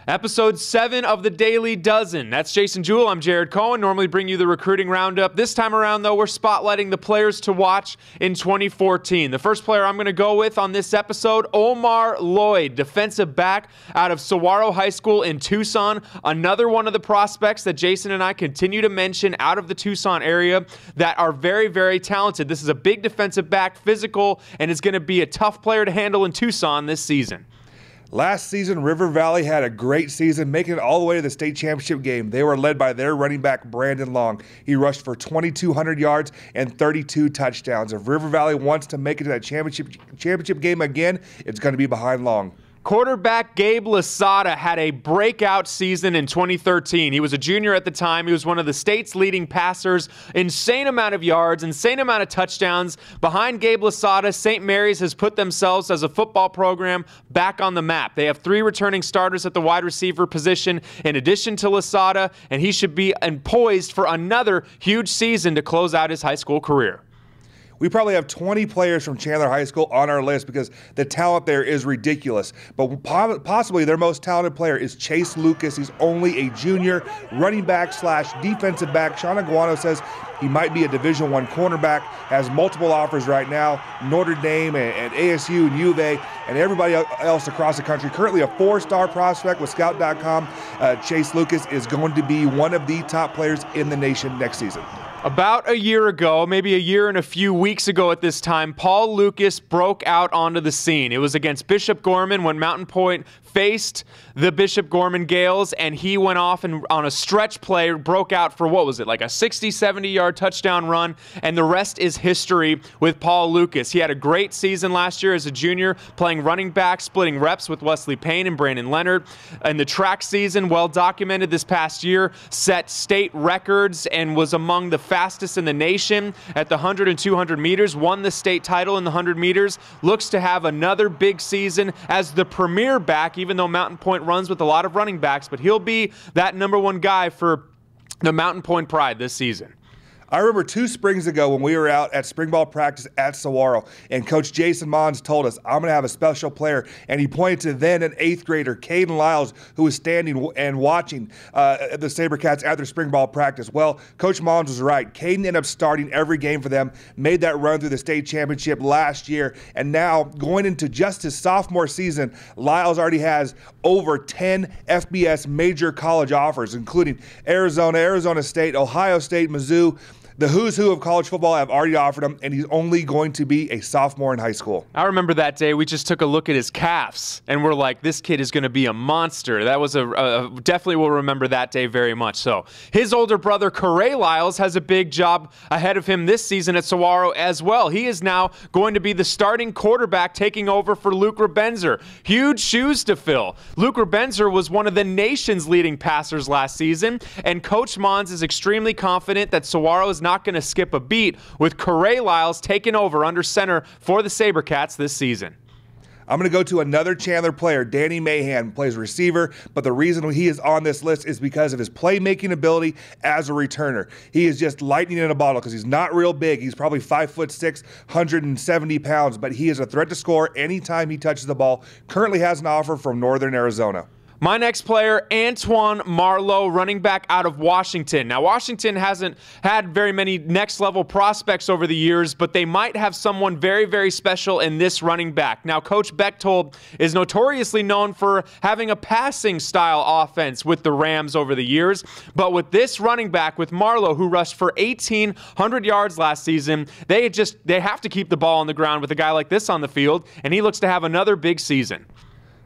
Episode 7 of the Daily Dozen. That's Jason Jewell. I'm Jared Cohen. Normally bring you the recruiting roundup. This time around, though, we're spotlighting the players to watch in 2014. The first player I'm going to go with on this episode, Omar Lloyd, defensive back out of Saguaro High School in Tucson. Another one of the prospects that Jason and I continue to mention out of the Tucson area that are very, very talented. This is a big defensive back, physical, and is going to be a tough player to handle in Tucson this season. Last season, River Valley had a great season, making it all the way to the state championship game. They were led by their running back, Brandon Long. He rushed for 2,200 yards and 32 touchdowns. If River Valley wants to make it to that championship game again, it's going to be behind Long. Quarterback Gabe Lasada had a breakout season in 2013. He was a junior at the time. He was one of the state's leading passers. Insane amount of yards, insane amount of touchdowns. Behind Gabe Lasada, St. Mary's has put themselves as a football program back on the map. They have 3 returning starters at the wide receiver position in addition to Lasada, and he should be poised for another huge season to close out his high school career. We probably have 20 players from Chandler High School on our list because the talent there is ridiculous. But possibly their most talented player is Chase Lucas. He's only a junior running back / defensive back. Sean Aguano says he might be a Division I cornerback, has multiple offers right now, Notre Dame and ASU and U of A and everybody else across the country. Currently a 4-star prospect with Scout.com. Chase Lucas is going to be one of the top players in the nation next season. About a year ago, maybe a year and a few weeks ago at this time, Paul Lucas broke out onto the scene. It was against Bishop Gorman when Mountain Point faced the Bishop Gorman Gales, and he went off and on a stretch play, broke out for, what was it, like a 60, 70-yard touchdown run, and the rest is history with Paul Lucas. He had a great season last year as a junior, playing running back, splitting reps with Wesley Payne and Brandon Leonard. In the track season, well documented this past year, set state records and was among the fastest in the nation at the 100 and 200 meters, won the state title in the 100 meters, looks to have another big season as the premier back, even though Mountain Point runs with a lot of running backs, but he'll be that number 1 guy for the Mountain Point Pride this season. I remember 2 springs ago when we were out at spring ball practice at Saguaro, and Coach Jason Mons told us, I'm going to have a special player, and he pointed to then an 8th grader, Caden Lyles, who was standing and watching the SaberCats at their spring ball practice. Well, Coach Mons was right. Caden ended up starting every game for them, made that run through the state championship last year, and now going into just his sophomore season, Lyles already has over 10 FBS major college offers, including Arizona, Arizona State, Ohio State, Mizzou. The who's who of college football have already offered him, and he's only going to be a sophomore in high school. I remember that day we just took a look at his calves, and we're like, this kid is going to be a monster. That was definitely will remember that day very much so. His older brother, Corey Lyles, has a big job ahead of him this season at Saguaro as well. He is now going to be the starting quarterback taking over for Luke Rebenzer. Huge shoes to fill. Luke Rebenzer was one of the nation's leading passers last season, and Coach Mons is extremely confident that Saguaro is not going to skip a beat with Corey Lyles taking over under center for the SaberCats this season. I'm going to go to another Chandler player, Danny Mahan, plays receiver, but the reason he is on this list is because of his playmaking ability as a returner. He is just lightning in a bottle because he's not real big. He's probably 5'6", 170 pounds, but he is a threat to score anytime he touches the ball. Currently has an offer from Northern Arizona. My next player, Antoine Marlowe, running back out of Washington. Now, Washington hasn't had very many next-level prospects over the years, but they might have someone very, very special in this running back. Now, Coach Bechtold is notoriously known for having a passing-style offense with the Rams over the years, but with this running back, with Marlowe, who rushed for 1,800 yards last season, they have to keep the ball on the ground with a guy like this on the field, and he looks to have another big season.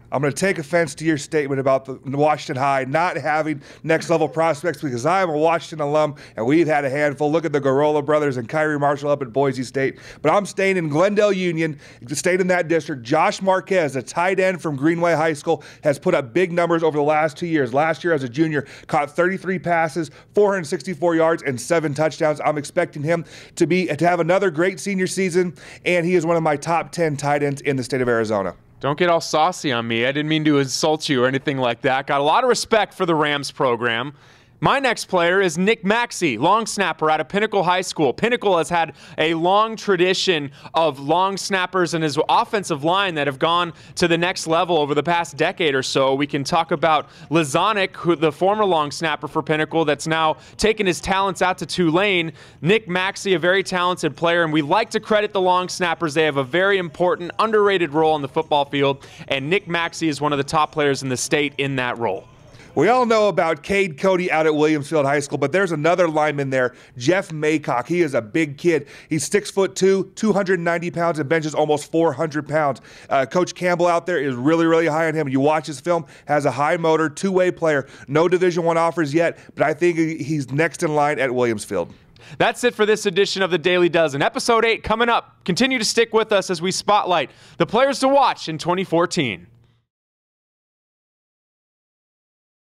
I'm going to take offense to your statement about the Washington High not having next-level prospects because I am a Washington alum, and we've had a handful. Look at the Garola brothers and Kyrie Marshall up at Boise State. But I'm staying in Glendale Union, staying in that district. Josh Marquez, a tight end from Greenway High School, has put up big numbers over the last 2 years. Last year as a junior, caught 33 passes, 464 yards, and 7 touchdowns. I'm expecting him to have another great senior season, and he is one of my top 10 tight ends in the state of Arizona. Don't get all saucy on me. I didn't mean to insult you or anything like that. Got a lot of respect for the Rams program. My next player is Nick Maxey, long snapper out of Pinnacle High School. Pinnacle has had a long tradition of long snappers and his offensive line that have gone to the next level over the past decade or so. We can talk about Lazonic, the former long snapper for Pinnacle that's now taken his talents out to Tulane. Nick Maxey, a very talented player, and we like to credit the long snappers. They have a very important, underrated role on the football field, and Nick Maxey is one of the top players in the state in that role. We all know about Cade Cody out at Williamsfield High School, but there's another lineman there, Jeff Maycock. He is a big kid. He's 6'2", 290 pounds, and benches almost 400 pounds. Coach Campbell out there is really, really high on him. You watch his film, has a high motor, two-way player. No Division I offers yet, but I think he's next in line at Williamsfield. That's it for this edition of the Daily Dozen. Episode 8 coming up. Continue to stick with us as we spotlight the players to watch in 2014.